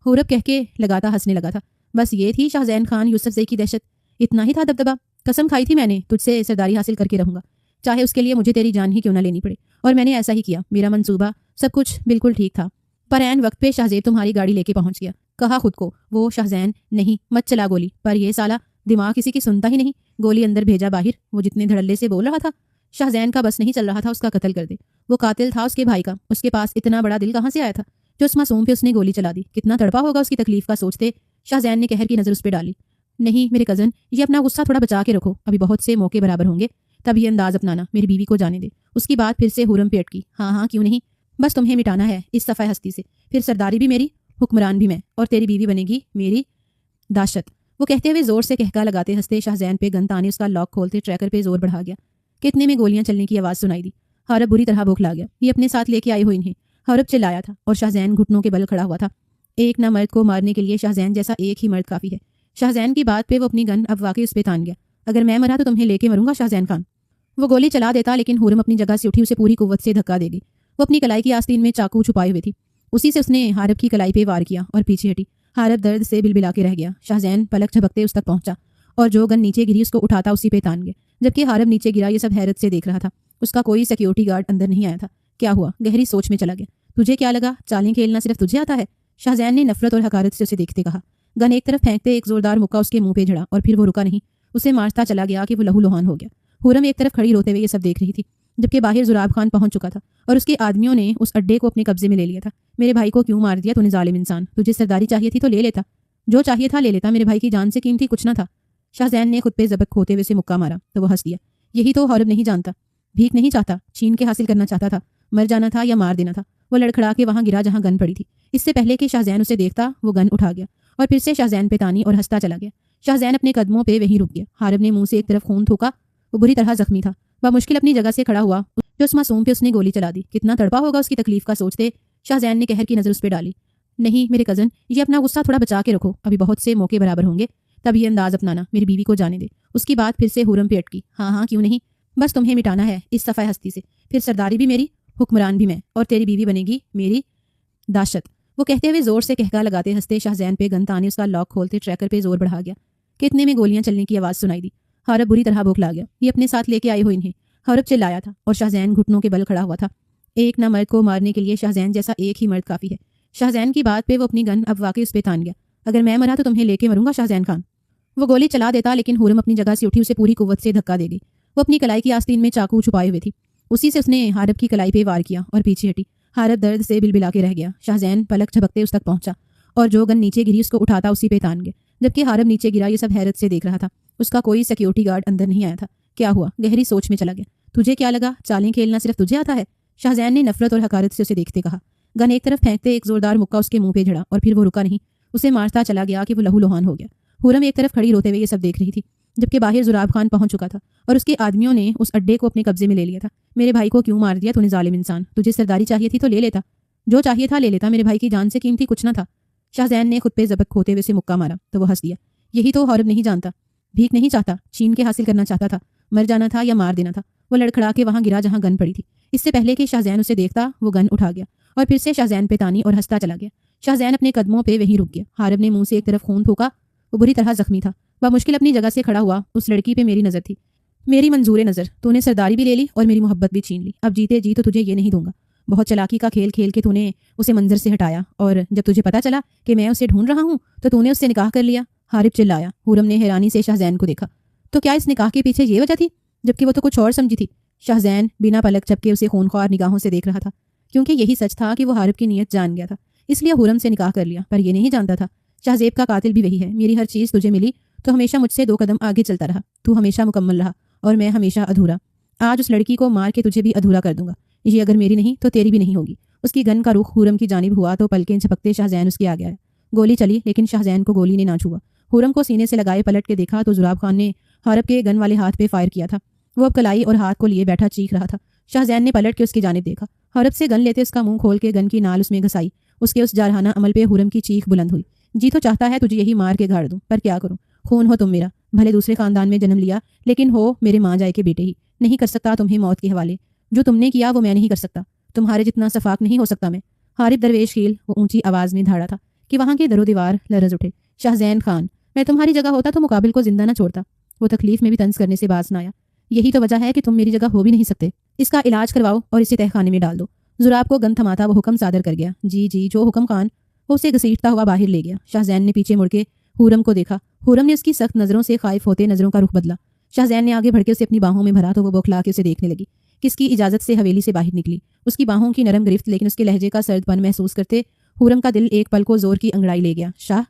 حورب کہہ کے لگاتا ہنسنے لگا تھا۔ بس یہ تھی شاہزین خان یوسف زئی کی دہشت، اتنا ہی تھا دبدبا۔ قسم کھائی تھی میں نے تجھ سے سرداری حاصل کر کے رہوں گا، چاہے اس کے لیے مجھے تیری جان ہی کیوں نہ لینی پڑے، اور میں نے ایسا ہی کیا۔ میرا منصوبہ سب کچھ بالکل ٹھیک تھا، پر عین وقت پہ شاہزیب تمہاری گاڑی لے کے پہنچ گیا۔ کہا خود کو وہ شاہزین، نہیں مت چلا گولی، پر یہ سالہ دماغ کسی کی سنتا ہی نہیں، گولی اندر بھیجا باہر۔ وہ جتنے دھڑلے سے بول رہا تھا، شاہزین کا بس نہیں چل رہا تھا اس کا قتل کر دے۔ وہ قاتل تھا اس کے بھائی کا، اس کے پاس اتنا بڑا دل کہاں سے آیا تھا جو اس معصوم پہ اس نے گولی چلا دی؟ کتنا تڑپا ہوگا اس کی تکلیف کا سوچتے شاہزین نے قہر کی نظر اس پہ ڈالی۔ نہیں میرے کزن، یہ اپنا غصہ تھوڑا بچا کے رکھو، ابھی بہت سے موقع برابر ہوں گے، تب یہ انداز اپنانا، میری بیوی کو جانے دے۔ اس کی بات پھر سے حورم پہ اٹکی۔ ہاں کیوں نہیں، بس تمہیں مٹانا ہے اس صفحہ ہستی سے، پھر سرداری بھی میری، حکمران بھی میں، اور تیری بیوی بنے گی میری داشت۔ وہ کہتے ہوئے زور سے کہکا لگاتے ہنستے شاہزین پہ گن تانے اس کا لاک کھولتے ٹریکر پہ زور بڑھا گیا۔ کتنے میں گولیاں چلنے کی آواز سنائی دی۔ حارب بری طرح بوکھلا گیا، یہ اپنے ساتھ لے کے آئے ہوئے انہیں۔ حارب چلایا تھا اور شاہزین گھٹنوں کے بل کھڑا ہوا تھا۔ ایک نہ مرد کو مارنے کے لیے شاہزین جیسا ایک ہی مرد کافی ہے۔ شاہزین کی بات پہ وہ اپنی گن اب واقعی اس پہ تان گیا۔ اگر میں مرا تو تمہیں لے کے مروں گا شاہزین خان۔ وہ گولی چلا دیتا، لیکن حورم اپنی جگہ سے اٹھی، اسے پوری قوت سے دھکا دے گئی۔ وہ اپنی کلائی کی آستین میں چاقو چھپائے ہوئے تھی، اسی سے اس نے حارب کی کلائی پہ وار کیا اور پیچھے ہٹی۔ حارب درد سے بلبلا کے رہ گیا۔ شاہزین پلک جھپکتے اس تک پہنچا اور جو گن نیچے گری اس کو اٹھاتا اسی پہ تان گیا۔ جبکہ حارب نیچے گرا، یہ سب حیرت سے دیکھ رہا تھا۔ اس کا کوئی سیکیورٹی گارڈ اندر نہیں آیا تھا۔ کیا ہوا؟ گہری سوچ میں چلا گیا۔ تجھے کیا لگا چالیں کھیلنا صرف تجھے آتا ہے؟ شاہزین نے نفرت اور حقارت سے اسے دیکھتے کہا۔ گن ایک طرف پھینکتے ایک زوردار مکہ اس کے منہ پہ جھڑا، اور پھر وہ رکا نہیں، اسے مارتا چلا گیا کہ وہ لہو لہان ہو گیا۔ حورم ایک طرف کھڑی روتے ہوئے یہ سب دیکھ رہی تھی، جبکہ باہر زراب خان پہنچ چکا تھا اور اس کے آدمیوں نے اس اڈے کو اپنے قبضے میں لے لیا تھا۔ میرے بھائی کو کیوں مار دیا تو نے ظالم انسان؟ تجھے سرداری چاہیے تھی تو لے لیتا، جو چاہیے تھا لے لیتا، میرے بھائی کی جان سے قیمتی کچھ نہ تھا۔ شاہزین نے خود پہ ضبط کھوتے ہوئے سے مکہ مارا تو وہ ہنس دیا۔ یہی تو حورب نہیں جانتا، بھیک نہیں چاہتا، چھین کے حاصل کرنا چاہتا تھا، مر جانا تھا یا مار دینا تھا۔ وہ لڑکھڑا کے وہاں گرا جہاں گن پڑی تھی۔ اس سے پہلے کہ شاہزین اسے دیکھتا وہ گن اٹھا گیا اور پھر سے شاہزین پہ تانی اور ہنستا چلا گیا۔ شاہزین اپنے قدموں پہ وہیں رک گیا۔ حارب نے منہ سے ایک طرف خون تھوکا، وہ بری طرح زخمی تھا۔ بمشکل اپنی جگہ سے کھڑا ہوا جو اس معصوم پہ اس نے گولی چلا دی۔ کتنا تڑپا ہوگا اس کی تکلیف کا سوچتے شاہزین نے قہر کی نظر اس پہ ڈالی۔ نہیں میرے کزن، یہ اپنا غصہ تھوڑا بچا کے رکھو، ابھی بہت سے موقع برابر ہوں گے، تب یہ انداز اپنانا، میری بیوی کو جانے دے۔ اس کی بات پھر سے حورم پہ اٹکی۔ ہاں کیوں نہیں، بس تمہیں مٹانا ہے اس صفحہ ہستی سے، پھر سرداری بھی میری، حکمران بھی میں، اور تیری بیوی بنے گی میری داشت۔ وہ کہتے ہوئے زور سے کہکا لگاتے ہنستے شاہزین پہ گن تانے اس کا لاک کھولتے ٹریکر پہ زور بڑھا گیا۔ کتنے میں گولیاں چلنے کی آواز سنائی دی۔ حارب بری طرح بوکھلا گیا، یہ اپنے ساتھ لے کے آئے ہوئے انہیں۔ حارب چلایا تھا اور شاہزین گھٹنوں کے بل کھڑا ہوا تھا۔ ایک نہ مرد کو مارنے کے لیے شاہزین جیسا ایک ہی مرد کافی ہے۔ شاہزین کی بات پہ وہ اپنی گن اب واقعی اس پہ تان گیا۔ اگر میں مرا تو تمہیں لے کے مروں گا شاہزین خان۔ وہ گولی چلا دیتا، لیکن حورم اپنی جگہ سے اٹھی، اسے پوری قوت سے دھکا دے گئی۔ وہ اپنی کلائی کی آستین میں چاقو چھپائے ہوئے تھی، اسی سے اس نے حارب کی کلائی پہ وار کیا اور پیچھے ہٹی۔ حارب درد سے بلبلا کے رہ گیا۔ شاہزین پلک جھپکتے اس تک پہنچا اور جو گن نیچے گری اس کو اٹھاتا اسی پہ تان گیا۔ جبکہ حارب نیچے گرا، یہ سب حیرت سے دیکھ رہا تھا۔ اس کا کوئی سیکیورٹی گارڈ اندر نہیں آیا تھا۔ کیا ہوا؟ گہری سوچ میں چلا گیا۔ تجھے کیا لگا چالیں کھیلنا صرف تجھے آتا ہے؟ شاہزین نے نفرت اور حقارت سے اسے دیکھتے کہا۔ گن ایک طرف پھینکتے ایک زوردار مکہ اس کے منہ پہ جھڑا، اور پھر وہ رکا نہیں، اسے مارتا چلا گیا کہ وہ لہو لہان ہو گیا۔ حورم ایک طرف کھڑی روتے ہوئے یہ سب دیکھ رہی تھی، جبکہ باہر زراب خان پہنچ چکا تھا اور اس کے آدمیوں نے اس اڈے کو اپنے قبضے میں لے لیا تھا۔ میرے بھائی کو کیوں مار دیا تو نے ظالم انسان؟ تجھے سرداری چاہیے تھی تو لے لیتا، جو چاہیے تھا لے لیتا، میرے بھائی کی جان سے قیمتی کچھ نہ تھا۔ شاہزین نے خود پہ ضبط کھوتے ہوئے سے مکہ مارا تو وہ ہنس دیا۔ یہی تو حورب نہیں جانتا، بھیک نہیں چاہتا، چھین کے حاصل کرنا چاہتا تھا، مر جانا تھا یا مار دینا تھا۔ وہ لڑکھڑا کے وہاں گرا جہاں گن پڑی تھی۔ اس سے پہلے کہ شاہزین اسے دیکھتا وہ گن اٹھا گیا اور پھر سے شاہزین پہ تانی اور ہنستا چلا گیا۔ شاہزین اپنے قدموں پہ وہیں رک گیا۔ حارب نے منہ سے ایک طرف خون تھوکا، وہ بری طرح زخمی تھا۔ بمشکل اپنی جگہ سے کھڑا ہوا، اس لڑکی پہ میری نظر تھی، میری منظور نظر، تو نے سرداری بھی لے لی اور میری محبت بھی چھین لی، اب جیتے جی تو تجھے یہ نہیں دوں گا۔ بہت چلاکی کا کھیل کھیل کے تو نے اسے منظر سے ہٹایا، اور جب تجھے پتا چلا کہ میں اسے ڈھونڈ رہا ہوں تو تو نے اس سے نکاح کر لیا، حارب چلایا۔ حورم نے حیرانی سے شاہزین کو دیکھا۔ تو کیا اس نکاح کے پیچھے یہ وجہ تھی؟ جبکہ وہ تو کچھ اور سمجھی تھی۔ شاہزین بنا پلک جھپکے اسے خونخوار نگاہوں سے دیکھ رہا تھا، کیونکہ یہی سچ تھا کہ وہ حارب کی نیت جان گیا تھا، اس لیے حورم سے نکاح کر لیا، پر یہ نہیں جانتا تھا شہزیب کا قاتل بھی وہی ہے۔ میری ہر چیز تجھے ملی تو ہمیشہ مجھ سے 2 قدم آگے چلتا رہا، تو ہمیشہ مکمل رہا اور میں ہمیشہ ادھورا۔ آج اس لڑکی کو مار کے تجھے بھی ادھورا کر دوں گا، یہ اگر میری نہیں تو تیری بھی نہیں ہوگی۔ اس کی گن کا رخ حورم کی جانب ہوا تو پلکیں جھپکتے شاہزین اس کے آگے آیا۔ گولی چلی لیکن شاہزین کو گولی نے نہ چھوا۔ حورم کو سینے سے لگائے پلٹ کے دیکھا تو زراب خان نے حارب کے گن والے ہاتھ پہ فائر کیا تھا۔ وہ اب کلائی اور ہاتھ کو لیے بیٹھا چیخ رہا تھا۔ شاہزین نے پلٹ کے اس کی جانب دیکھا۔ حارب سے گن لیتے اس کا منہ کھول کے گن کی نال اس میں گھسائی۔ اس کے اس جارحانہ عمل پہ حورم کی چیخ بلند ہوئی۔ جی تو چاہتا ہے تجھے یہی مار کے گھاڑ دوں، پر کیا کروں؟ خون ہو تم میرا، بھلے دوسرے خاندان میں جنم لیا لیکن ہو میرے ماں جائے کے بیٹے ہی۔ نہیں کر سکتا تمہیں موت کے حوالے، جو تم نے کیا وہ میں نہیں کر سکتا، تمہارے جتنا صفاق نہیں ہو سکتا میں۔ حارب درویش خیل وہ اونچی آواز میں دھاڑا تھا کہ وہاں کے در و دیوار لرز اٹھے۔ شاہزین خان، میں تمہاری جگہ ہوتا تو مقابل کو زندہ نہ چھوڑتا۔ وہ تکلیف میں بھی طنز کرنے سے باز نہ آیا۔ یہی تو وجہ ہے کہ تم میری جگہ ہو بھی نہیں سکتے۔ اس کا علاج کرواؤ اور اسے تہہ خانے میں ڈال دو۔ زراب کو گن تھماتا وہ حکم صادر کر گیا۔ جی جی جو حکم خان۔ وہ اسے گھسیٹتا ہوا باہر لے گیا۔ شاہزین نے پیچھے مڑ کے حورم کو دیکھا۔ حورم نے اس کی سخت نظروں سے خائف ہوتے نظروں کا رخ بدلا۔ شاہزین نے آگے بڑھ کے اسے اپنی باہوں میں بھرا تو وہ بوکھلا کے اسے دیکھنے لگی۔ کس کی اجازت سے حویلی سے باہر نکلی؟ اس کی باہوں کی نرم گرفت لیکن اس کے لہجے کا سرد پن محسوس کرتے حورم کا دل ایک پل کو زور کی انگڑائی لے گیا۔ شاہ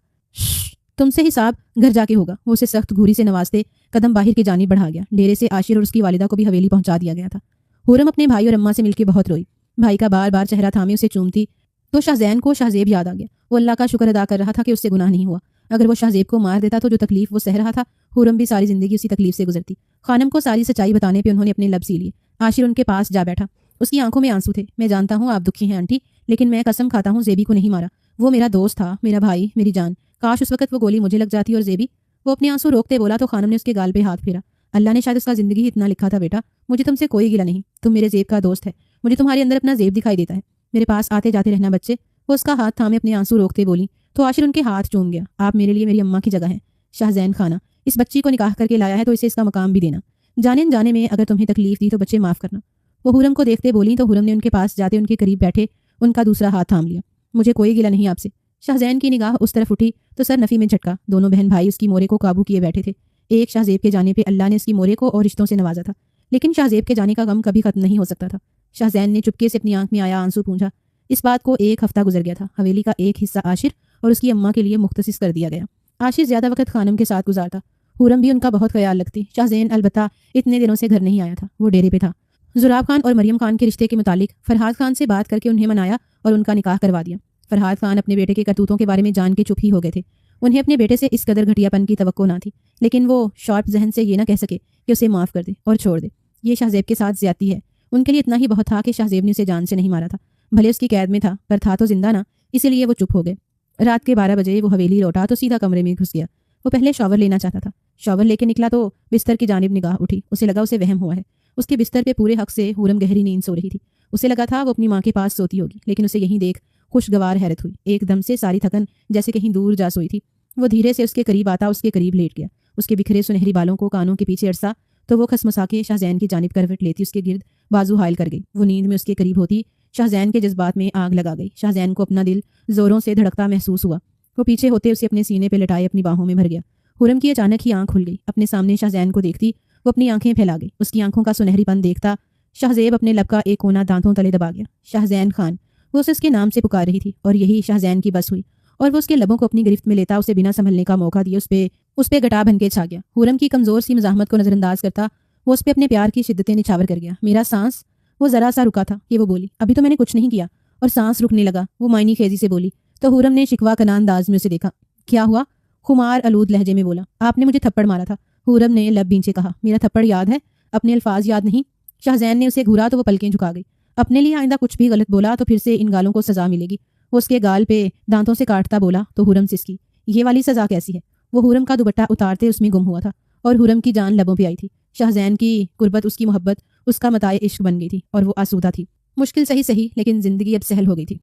تم سے حساب گھر جا کے ہوگا۔ وہ اسے سخت گھوری سے نوازتے قدم باہر کی جانب بڑھا گیا۔ ڈیرے سے عاشر اور اس کی والدہ کو بھی حویلی پہنچا دیا گیا تھا۔ حورم اپنے بھائی اور اماں سے مل کے بہت روئی۔ بھائی کا بار بار چہرہ تھامے اسے چومتی تو شاہزین کو شاہزیب یاد آ گیا۔ وہ اللہ کا شکر ادا کر رہا تھا کہ اس سے گناہ نہیں ہوا۔ اگر وہ شاہزیب کو مار دیتا تو جو تکلیف وہ سہ رہا تھا، حورم بھی ساری زندگی اسی تکلیف سے گزرتی۔ خانم کو ساری سچائی بتانے پہ انہوں نے اپنے لب سی لیے۔ عاشر ان کے پاس جا بیٹھا۔ اس کی آنکھوں میں آنسو تھے۔ میں جانتا ہوں آپ دکھی ہیں آنٹی، لیکن میں قسم کھاتا ہوں زیبی کو نہیں مارا۔ وہ میرا دوست تھا، میرا بھائی، میری جان۔ کاش اس وقت وہ گولی مجھے لگ جاتی اور زیبی۔ وہ اپنے آنسو روکتے بولا تو خانم نے اس کے گال پہ ہاتھ پھیرا۔ اللہ نے شاید اس کا زندگی ہی اتنا لکھا تھا بیٹا، مجھے تم سے کوئی گلہ نہیں، تم میرے زیب کا دوست ہے، مجھے تمہارے اندر اپنا زیب دکھائی دیتا ہے، میرے پاس آتے جاتے رہنا بچے۔ وہ اس کا ہاتھ تھامے اپنے آنسو روکتے بولی تو عاشر ان کے ہاتھ چوم گیا۔ آپ میرے لیے میری اماں کی جگہ ہیں شاہزین خانہ، اس بچی کو نکاح کر کے لایا ہے تو اسے اس کا مقام بھی دینا۔ جانے جانے میں اگر تمہیں تکلیف دی تو بچے معاف کرنا۔ وہ حورم کو دیکھتے بولی تو حورم نے ان کے پاس جاتے ان کے قریب بیٹھے ان کا دوسرا ہاتھ تھام لیا۔ مجھے کوئی گلہ نہیں آپ سے۔ شاہزین کی نگاہ اس طرف اٹھی تو سر نفی میں جھٹکا۔ دونوں بہن بھائی اس کی مورے کو قابو کیے بیٹھے تھے۔ ایک شاہزیب کے جانے پہ اللہ نے اس کی مورے کو اور رشتوں سے نوازا تھا، لیکن شاہزیب کے جانے کا غم کبھی ختم نہیں ہو سکتا تھا۔ شاہزین نے چپکے سے اپنی آنکھ میں آیا آنسو پونجھا۔ اس بات کو 1 ہفتہ گزر گیا تھا۔ حویلی کا ایک حصہ عاشر اور اس کی اماں کے لیے مختص کر دیا گیا۔ عاشر زیادہ وقت خانم کے ساتھ گزارتا، حورم بھی ان کا بہت خیال رکھتی۔ شاہزین البتہ اتنے دنوں سے گھر نہیں آیا تھا، وہ ڈیرے پہ تھا۔ زراب خان اور مریم خان کے رشتے کے متعلق فرحات خان سے بات کر کے انہیں منایا اور ان کا نکاح کروا دیا۔ فرحات خان اپنے بیٹے کے کرتوتوں کے بارے میں جان کے چپ ہی ہو گئے تھے۔ انہیں اپنے بیٹے سے اس قدر گھٹیا پن کی توقع نہ تھی، لیکن وہ شارپ ذہن سے یہ نہ کہہ سکے کہ اسے معاف کر دے اور چھوڑ دے۔ یہ شاہزیب کے ساتھ زیادتی ہے۔ ان کے لیے اتنا ہی بہت تھا کہ شاہزیب نے اسے جان سے نہیں مارا تھا، بھلے اس کی قید میں تھا پر تھا تو زندہ نہ، اسی لیے وہ چپ ہو گئے۔ رات کے 12 بجے وہ حویلی لوٹا تو سیدھا کمرے میں گھس گیا۔ وہ پہلے شاور لینا چاہتا تھا۔ شاور لے کے نکلا تو بستر کی جانب نگاہ اٹھی۔ اسے لگا اسے وہم ہوا ہے۔ اس کے بستر پہ پورے حق سے حورم گہری نیند سو رہی تھی۔ اسے لگا تھا وہ اپنی ماں کے پاس سوتی ہوگی، لیکن اسے یہیں دیکھ خوشگوار حیرت ہوئی۔ ایک دم سے ساری تھکن جیسے کہیں دور جا سوئی تھی۔ وہ دھیرے سے اس کے قریب آتا اس کے قریب لیٹ گیا۔ اس کے بکھرے سنہری بالوں کو کانوں کے پیچھے اڑسا تو وہ کھسمسا کے شاہزین کی جانب کروٹ لیتی اس کے گرد بازو حائل کر گئی۔ وہ نیند میں اس کے قریب ہوتی شاہزین کے جذبات میں آگ لگا گئی۔ شاہزین کو اپنا دل زوروں سے دھڑکتا محسوس ہوا۔ وہ پیچھے ہوتے اسے اپنے سینے پہ لٹائے اپنی باہوں میں بھر گیا۔ حورم کی اچانک ہی آنکھ کھل گئی۔ اپنے سامنے شاہزین کو دیکھتی وہ اپنی آنکھیں پھیلا گئی۔ اس کی آنکھوں کا سنہری پن دیکھتا شاہزیب اپنے لب کا ایک کونا دانتوں تلے دبا گیا۔ شاہزین خان، وہ اسے اس کے نام سے پکار رہی تھی اور یہی شاہزین کی بس ہوئی، اور وہ اس کے لبوں کو اپنی گرفت میں لیتا اسے بنا سنبھلنے کا موقع دیے اس پہ گٹا بن کے چھا گیا۔ حورم کی کمزور سی مزاحمت کو نظر انداز کرتا وہ اس پہ اپنے پیار کی شدتیں نچھاور کر گیا۔ میرا سانس، وہ ذرا سا رکا تھا کہ وہ بولی ابھی تو میں نے کچھ نہیں کیا، اور سانس رکنے لگا۔ وہ معنی خیزی سے بولی تو حورم نے شکوا کنان انداز میں اسے دیکھا۔ کیا ہوا؟ خمار آلود لہجے میں بولا۔ آپ نے مجھے تھپڑ مارا تھا۔ حورم نے لب بھینچے کہا۔ میرا تھپڑ یاد ہے، اپنے الفاظ یاد نہیں؟ شاہزین نے اسے گھورا تو وہ پلکیں جھکا گئی۔ اپنے لیے آئندہ کچھ بھی غلط بولا تو پھر سے ان گالوں کو سزا ملے گی۔ وہ اس کے گال پہ دانتوں سے کاٹتا بولا تو حورم سسکی، یہ والی سزا کیسی ہے؟ وہ حورم کا دوپٹہ اتارتے اس میں گم ہوا تھا اور حورم کی جان لبوں پہ آئی تھی۔ شاہزین کی قربت، اس کی محبت اس کا متاع عشق بن گئی تھی اور وہ آسودہ تھی۔ مشکل صحیح لیکن زندگی اب سہل ہو گئی تھی۔